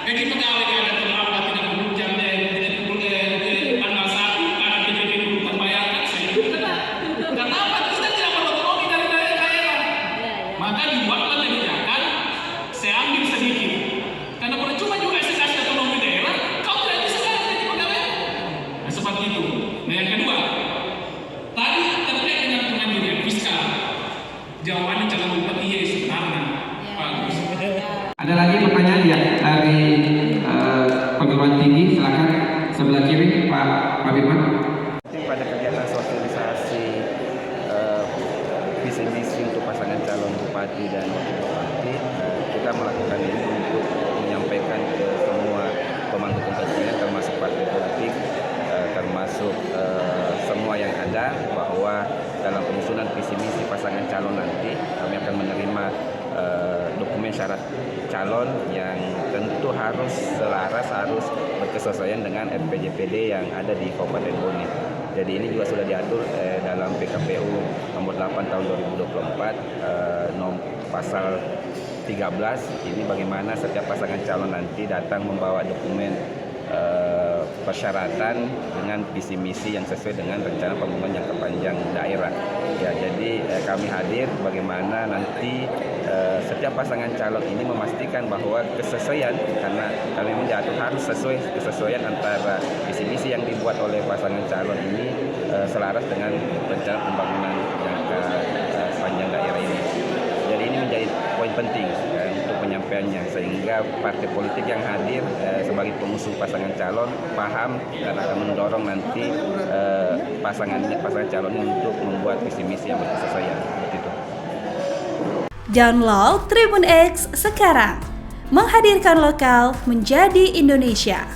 Jadi pegawai kada terlambat tidak menunjang tanggal 1 karena PJJ belum terbayarkan, saya itu kena. Kenapa kita tidak berotonomi dari daerah? Maka dibuatlah kebijakan, saya ambil sedikit. Karena percuma juga saya kasih otonomi daerah, kau tidak bisa jadi pegawai. Nah, seperti itu. Nah, yang kedua, tadi terkait dengan pengandirian fiskal. Jawabannya calon bupati ya sebenarnya bagus. Ada lagi pertanyaan ya dari perguruan tinggi, silakan sebelah kiri Pak Birman. Pada kegiatan sosialisasi visi misi untuk pasangan calon bupati dan wakil bupati, kita melakukan ini untuk menyampaikan ke semua pemangku kepentingan termasuk partai politik, termasuk semua yang ada, bahwa dalam penyusunan visi misi pasangan calon nanti kami akan menerima dokumen syarat calon yang tentu harus selaras, harus berkesesuaian dengan RPJPD yang ada di Kabupaten Bone. Jadi ini juga sudah diatur dalam PKPU nomor 8 tahun 2024 pasal 13. Ini bagaimana setiap pasangan calon nanti datang membawa dokumen persyaratan dengan visi misi yang sesuai dengan rencana pembangunan jangka panjang daerah. Ya, jadi kami hadir bagaimana nanti setiap pasangan calon ini memastikan bahwa kesesuaian, karena kami mengatur harus kesesuaian antara visi misi yang dibuat oleh pasangan calon ini selaras dengan rencana pembangunan jangka panjang daerah ini. Jadi ini menjadi poin penting untuk penyampaiannya, sehingga partai politik yang hadir sebagai pengusung pasangan calon paham dan akan mendorong nanti pasangan calonnya untuk membuat visi misi yang berkesesuaian. Begitu. Download Tribun X sekarang, menghadirkan lokal menjadi Indonesia.